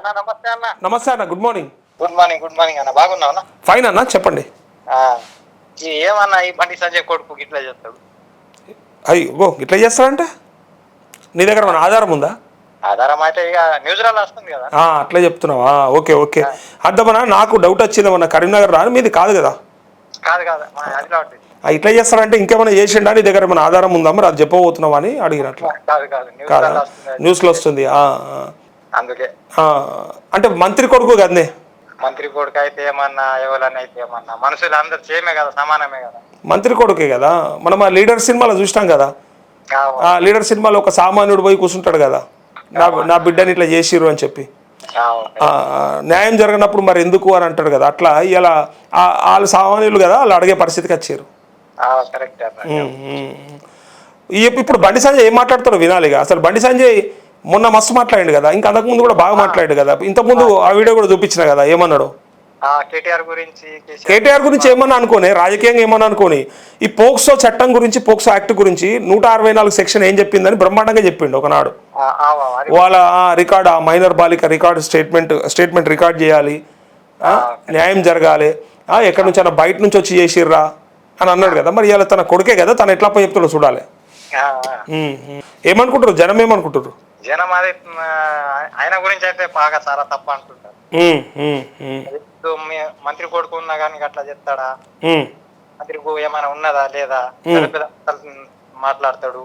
అన్న నమస్తే అన్న. నమస్తే అన్న, గుడ్ మార్నింగ్. గుడ్ మార్నింగ్ అన్న. బాగున్నావు అన్న? ఫైన్ అన్న, చెప్పండి. ఏమన్నా ఈ బండి సంజయ్ కొడుకు ఇట్లా చేస్తాడు? అయ్యో, ఇట్లా చేస్తాడంటే నీ దగ్గర మన ఆధారం ఉందా? ఆధారం అయితే ఇక న్యూస్ లో వస్తుంది కదా. అట్లా చెప్తున్నావా? Okay okay. అర్థమన్నా, నాకు డౌట్ వచ్చింది. మన కరీంనగర్ రా, మీది కాదు కదా? కాదు కాదు, మన ఆదిలాబాద్. ఇట్లా చేస్తాడంటే ఇంకేమైనా చేసిండా? నీ దగ్గర మన ఆధారం ఉందా? మరి అది చెప్పబోతున్నావా అని అడిగినట్లు. కాదు కాదు, కాదా? న్యూస్లో వస్తుంది. అందుకే. అంటే మంత్రి కొడుకు కదనే? మంత్రి కొడుకు అయితే ఏమన్నా, ఎవరన్నా అయితే ఏమన్నా, మనుషులు అందరు సేమే కదా, సమానమే కదా. మంత్రి కొడుకే కదా. మనం ఆ లీడర్ సినిమాలో చూసినాం కదా. ఆ లీడర్ సినిమాలో ఒక సామాన్యుడు పోయి కూర్చుంటాడు కదా, నా బిడ్డని ఇట్లా చేసిర్రు అని చెప్పి. న్యాయం జరగనప్పుడు మరి ఎందుకు అని అంటాడు కదా. అట్లా ఇలా వాళ్ళు సామాన్యులు కదా, వాళ్ళు అడిగే పరిస్థితికి వచ్చారు. ఇప్పుడు బండి సంజయ్ ఏం మాట్లాడతాడో వినాలిగా. అసలు బండి సంజయ్ మొన్న మస్తు మాట్లాడాడు కదా, ఇంకా అంతకుముందు కూడా బాగా మాట్లాడాడు కదా. ఇంతకుముందు ఆ వీడియో కూడా చూపించిన కదా, ఏమన్నాడు? కేటీఆర్ గురించి ఏమన్నా అనుకోని, రాజకీయంగా ఏమన్నా అనుకోని, ఈ పోక్సో చట్టం గురించి, పోక్సో యాక్ట్ గురించి 164 సెక్షన్ ఏం చెప్పిందని బ్రహ్మాండంగా చెప్పిండు ఒకనాడు. వాళ్ళ రికార్డ్, ఆ మైనర్ బాలిక రికార్డు స్టేట్మెంట్ రికార్డ్ చేయాలి, న్యాయం జరగాలి, ఎక్కడి నుంచి అన్న బయట నుంచి వచ్చి చేసిర్రా అని అన్నాడు కదా. మరి ఇలా తన కొడుకే కదా, తను ఎట్లా పోయి చెప్తాడో చూడాలి. ఏమనుకుంటారు జనం? ఏమనుకుంటారు జనం? అది ఆయన గురించి అయితే బాగా చాలా తప్ప అంటుంటారు. మంత్రి కొడుకు ఉన్నా కానీ అట్లా చెప్తాడా? మంత్రికి ఏమైనా ఉన్నదా లేదా? మాట్లాడతాడు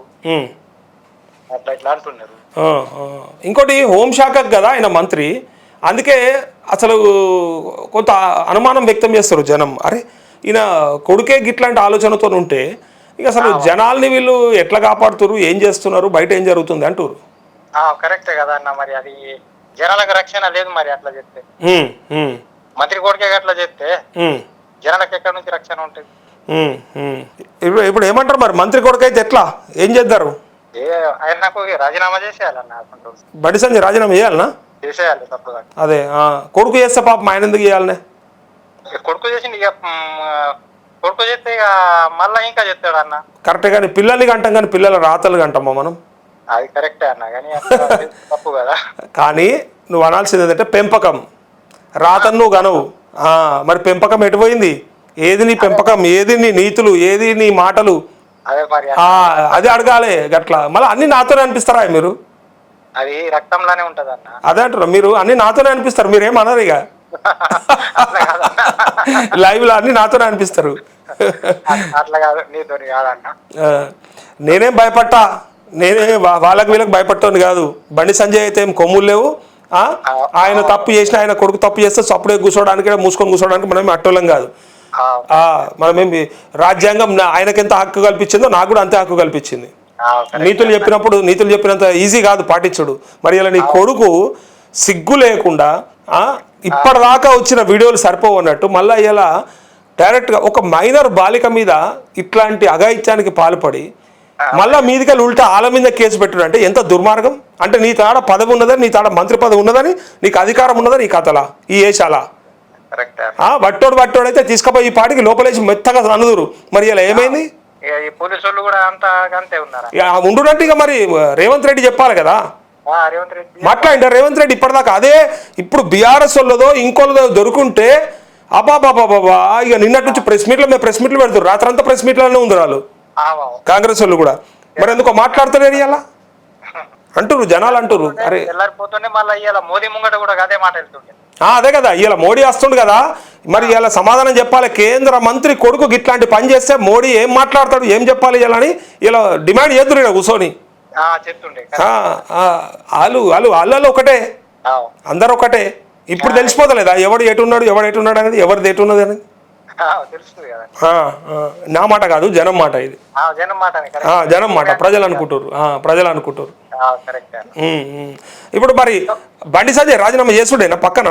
అట్లా ఇట్లా అంటున్నారు. ఇంకోటి హోంశాఖకు కదా ఆయన మంత్రి, అందుకే అసలు కొంత అనుమానం వ్యక్తం చేస్తారు జనం. అరే, ఈయన కొడుకే గిట్లాంటి ఆలోచనతో ఉంటే ఇక అసలు జనాల్ని వీళ్ళు ఎట్లా కాపాడుతున్నారు, ఏం చేస్తున్నారు, బయట ఏం జరుగుతుంది అంటారు. కరెక్టే కదా అన్న. మరి అది జనాలకు రక్షణ లేదు. మరి అట్లా చెప్తే, మంత్రి కొడుకే అట్లా చెప్తే జనాలకు ఎక్కడి నుంచి రక్షణ ఉంటుంది? ఇప్పుడు ఏమంటారు మరి? మంత్రి కొడుకు అయితే ఎట్లా, ఏం చేద్దారు? ఆయన నాకు రాజీనామా చేసేయాలన్న. బండి సంజయ్ రాజీనామా చేయాలనా? చేసేయాలి, తప్పుగా. అదే కొడుకు చేస్తే పాపం ఆయన ఎందుకు చేయాలనే? కొడుకు చేసింది, ఇక కొడుకు చేస్తే ఇక మళ్ళా ఇంకా చెప్తాడు అన్న. కరెక్టే, కానీ పిల్లల్ని కంటాం కానీ పిల్లల రాతలు కంటామా మనం? అది కరెక్టే అన్న, కానీ తప్పు కదా. కానీ నువ్వు అనాల్సింది ఏంటంటే పెంపకం. రాతను నువ్వు కనవు, మరి పెంపకం ఎటుపోయింది? ఏది నీ పెంపకం, ఏది నీ నీతులు, ఏది నీ మాటలు? అది అడగాలి గట్లా. మళ్ళీ అన్ని నాతోనే అనిపిస్తారా మీరు? అది రక్తంలోనే ఉంటది అన్న. అదే అంటారు, మీరు అన్ని నాతోనే అనిపిస్తారు, మీరేం అనరు ఇక. లైవ్ లో అన్ని నాతోనే అనిపిస్తారు. అట్లా కాదు, నీతోని కాదన్న. నేనేం భయపట్టా, నేనే వాళ్ళకి వీళ్ళకి భయపడతాను కాదు. బండి సంజయ్ అయితే ఏం కొమ్ములు లేవు. ఆయన తప్పు చేసిన, ఆయన కొడుకు తప్పు చేస్తే చప్పుడే కూర్చోడానికి, మూసుకొని కూర్చోడానికి మనం అట్టోళ్ళం కాదు. మనమేం రాజ్యాంగం ఆయనకి ఎంత హక్కు కల్పించిందో నాకు కూడా అంతే హక్కు కల్పించింది. నీతులు చెప్పినంత ఈజీ కాదు పాటించుడు. మరి ఇలా నీ కొడుకు సిగ్గు లేకుండా ఇప్పటిదాకా వచ్చిన వీడియోలు సరిపోవు అన్నట్టు మళ్ళీ ఇలా డైరెక్ట్గా ఒక మైనర్ బాలిక మీద ఇట్లాంటి అఘాయిత్యానికి పాల్పడి మళ్ళీ మీదికి ఉల్టా ఆల మీద కేసు పెట్టడం అంటే ఎంత దుర్మార్గం. అంటే నీ తాడ పదవి ఉన్నదని, నీ తాడ మంత్రి పదవి ఉన్నదని, నీకు అధికారం ఉన్నదని ఈ కథలా, ఈ ఏషాలా బట్టోడు అయితే తీసుకుపోయి ఈ పాటికి లోపలేసి మెత్తగా అనుదురు. మరి ఇలా ఏమైంది? ఉండునంటే ఇక మరి రేవంత్ రెడ్డి చెప్పాలి కదా. మాట్లాడిండ రేవంత్ రెడ్డి ఇప్పటిదాకా అదే. ఇప్పుడు బీఆర్ఎస్ వాళ్ళదో ఇంకోళ్ళదో దొరుకుంటే అబాబాబాబా ఇక నిన్నటి నుంచి ప్రెస్ మీట్లు పెడతారు. రాత్రంతా ప్రెస్ మీట్లోనే ఉంది వాళ్ళు, కాంగ్రెస్ వాళ్ళు కూడా. మరి ఎందుకో మాట్లాడతారు అలా అంటారు జనాలు అంటారు. అరే అదే కదా, ఇలా మోడీ వస్తుండు కదా, మరి ఇలా సమాధానం చెప్పాలి. కేంద్ర మంత్రి కొడుకు ఇట్లాంటి పని చేస్తే మోడీ ఏం మాట్లాడతాడు, ఏం చెప్పాలి ఇలా అని ఇలా డిమాండ్ చేద్దరు ఇక్కడ కూర్చొని. వాళ్ళు ఒకటే, అందరు ఒకటే. ఇప్పుడు తెలిసిపోతలేదా ఎవడు ఎటున్నాడు అనేది, ఎవరిది ఎటున్నది అనేది? నా మాట కాదు, జనం మాట ఇది. జనం మాట, ప్రజలు అనుకుంటారు. ఇప్పుడు మరి బండి సంజయ్ రాజీనామా చేసుడేనా పక్కన?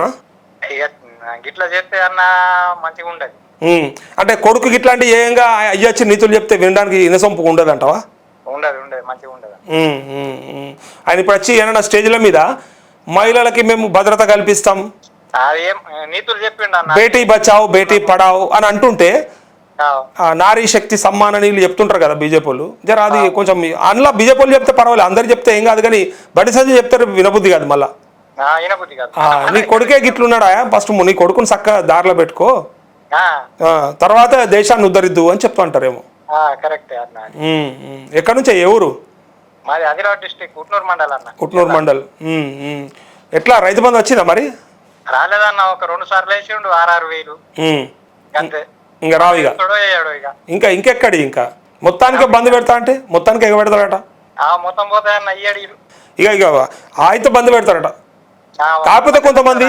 అంటే కొడుకు ఇట్లాంటి ఏంగా అయ్యొచ్చి నీతులు చెప్తే వినడానికి ఇనసొంపు ఉండదు అంటావా? ఆయన ఇప్పుడు వచ్చి ఏమన్నా స్టేజ్ల మీద మహిళలకి మేము భద్రత కల్పిస్తాం, బేటీ బచావ్ బేటీ పడావ్ అని అంటుంటే, నారీ శక్తి సమ్మాన్ అని వీళ్ళు చెప్తుంటారు కదా బీజేపీ వాళ్ళు. జర అది కొంచెం అందులో బీజేపీ వాళ్ళు చెప్తే పర్వాలేదు, అందరు చెప్తే ఏం కాదు, కానీ బండి సంజయ్ చెప్తారు వినబుద్ధి కాదు మళ్ళా. ఈయనబుద్ధి కాదు. నీ కొడుకే గిట్లున్నాడా ఫస్ట్ నీ కొడుకుని చక్కగా దారిలో పెట్టుకో, తర్వాత దేశాన్ని ఉద్ధరిద్దు అని చెప్తా అంటారేమో. కరెక్టే అన్న. ఎక్కడి నుంచే ఏ ఊరు? మాది ఆదిలాబాద్ డిస్ట్రిక్ట్ కుట్నూరు మండల్ అన్న. కుట్నూరు మండల్. ఎట్లా రైతు బంధు వచ్చిందా మరి? రాలేదన్న, ఒక 2 సార్లు వేసిండు 6,000 అంతే. ఇంకా రావు ఇక. ఇంకా ఇంకెక్కడి ఇంకా మొత్తానికి బంద్ పెడతా అంటే మొత్తానికి ఎగ పెడతారట. మొత్తం పోతాయన్న ఇయ్యడు ఇక ఇక అయితే బంద్ పెడతారట. కాకపోతే కొంతమంది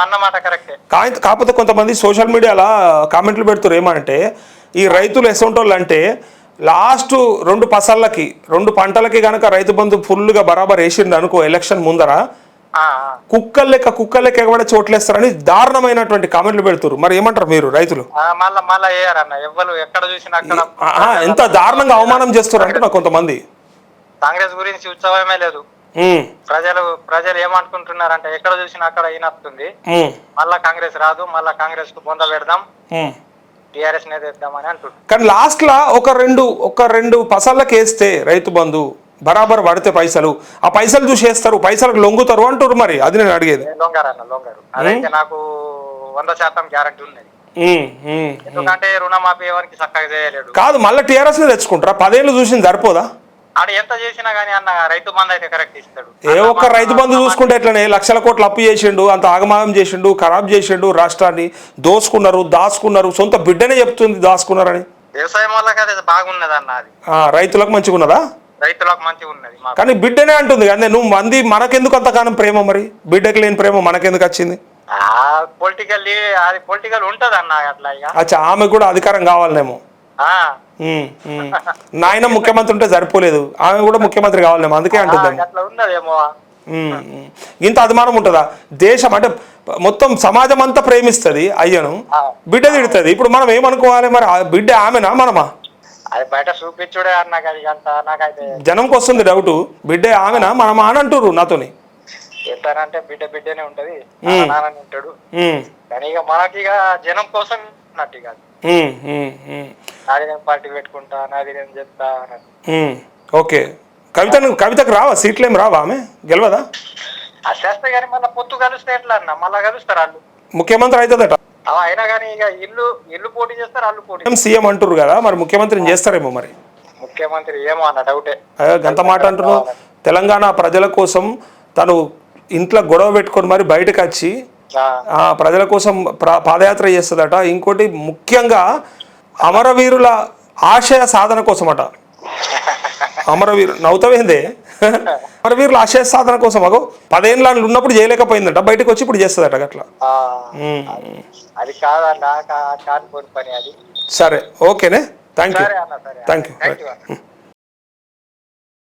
అన్నమాట కరెక్టే. కాకపోతే కొంతమంది సోషల్ మీడియాలో కామెంట్లు పెడుతున్నారు ఏమంటే, ఈ రైతులు ఎసొంటోళ్ళు అంటే లాస్ట్ 2 పసళ్ళకి 2 పంటలకి కనుక రైతు బంధు ఫుల్గా బరాబర్ వేసిండు అనుకో ఎలక్షన్ ముందర, కుక్కలు లెక్క ఎగబడే చోట్లేస్తారని దారుణమైనటువంటి కామెంట్లు పెడుతున్నారు. మరి ఏమంటారు మీరు రైతులు? ఎంత దారుణంగా అవమానం చేస్తారు అంటే నాకు కొంతమంది. కాంగ్రెస్ గురించి ఉత్సవమే లేదు. ప్రజలు ఏమనుకుంటున్నారంటే ఎక్కడ చూసినా అక్కడ ఈనొస్తుంది, మళ్ళా కాంగ్రెస్ రాదు, మళ్ళా కాంగ్రెస్ కు బొంద పెడదాం, టిఆర్ఎస్ నే తెద్దామని అంటున్నారు. కానీ లాస్ట్ లా ఒక రెండు పసళ్ళకి వేస్తే రైతు బంధు బరాబర్ పడితే పైసలు, ఆ పైసలు చూసి వేస్తారు, పైసలకు లొంగుతారు అంటారు. మరి అది నేను అడిగేది. లొంగారు అదైతే నాకు 100% గ్యారంటీ ఉన్నది. ఎందుకంటే రుణమాఫీ ఎవరికి చక్కగా చేయలేడు. కాదు మళ్ళీ టీఆర్ఎస్ ని తెచ్చుకుంటారా? 10 ఏళ్ళు చూసింది సరిపోదా? ఆడు ఎంత చేసినా గానీ అన్న రైతు బంధు అయితే కరెక్ట్ ఇస్తాడు. ఏ ఒక్క రైతు బంధు చూసుకుంటే ఎట్లనే లక్షల కోట్లు అప్పు చేసిండు, అంత ఆగమాగం చేసిండు, ఖరాబ్ చేసిండు, రాష్ట్రాన్ని దాచుకున్నారు. సొంత బిడ్డనే చెప్తుంది దాచుకున్నారని. వ్యవసాయం వాళ్ళకి అది బాగున్నది అన్న. అది రైతులకు మంచిగా ఉన్నదా? రైతులకు మంచిగా ఉన్నది. కానీ బిడ్డనే అంటుంది కానీ నువ్వు మంది మనకెందుకు అంతగానం ప్రేమ? మరి బిడ్డకి లేని ప్రేమ మనకెందుకు వచ్చింది? పొలిటికల్ ఉంటది అన్న అట్లా. అచ్చా, ఆమె కూడా అధికారం కావాలనేమో. నాయన ముఖ్యమంత్రి ఉంటే సరిపోలేదు, ఆమె కూడా ముఖ్యమంత్రి కావాలేమో, అందుకే అంటుంది. ఇంత అభిమానం ఉంటుందా? దేశం అంటే మొత్తం సమాజం అంతా ప్రేమిస్తుంది అయ్యను, బిడ్డ తిడుతుంది. ఇప్పుడు మనం ఏమనుకోవాలి మరి? బిడ్డ ఆమెనా మనమా? అది బయట చూపించుడే అన్న. నాకైతే జనంకి వస్తుంది డౌట్, బిడ్డ ఆమెనా మనమా అని అంటారు నాతోని. ఎంతనంటే బిడ్డనే ఉంటది, నాన్న ఉంటాడు. కానీ ఇక మనకి ఇక జనం కోసం ఉన్నట్టు కాదు. నాది నేను పార్టీ పెట్టుకుంటా, నాది నేను చెప్తా. ఓకే, కవితకు రావా సీట్లు? ఏం రావా? ఆమె గెలవదా? చేస్తే కానీ మళ్ళీ పొత్తు కలిస్తే ఎట్లా అన్న? మళ్ళా కలుస్తారు వాళ్ళు. ముఖ్యమంత్రి అవుతుందట అయినా కానీ ఇక ఇల్లు పోటీ చేస్తారు, వాళ్ళు పోటీ. సీఎం అంటారు కదా, మరి ముఖ్యమంత్రిని చేస్తారేమో. మరి ముఖ్యమంత్రి ఏమో అన్న డౌటే. గంత మాట అంటున్నావు. తెలంగాణ ప్రజల కోసం తను ఇంట్లో గొడవ పెట్టుకొని మరి బయటకు వచ్చి ప్రజల కోసం పాదయాత్ర చేస్తుందట. ఇంకోటి ముఖ్యంగా అమరవీరుల ఆశయ సాధన కోసం అట. నవ్వుతావేందే? అమరవీరుల ఆశయ సాధన కోసం అగో 10 ఏళ్ళు ఉన్నప్పుడు చేయలేకపోయిందట, బయటకు వచ్చి ఇప్పుడు చేస్తుందట అట్లా. అది కాదన్న, కాని పని అది. సరే, ఓకేనే, థ్యాంక్ యూ.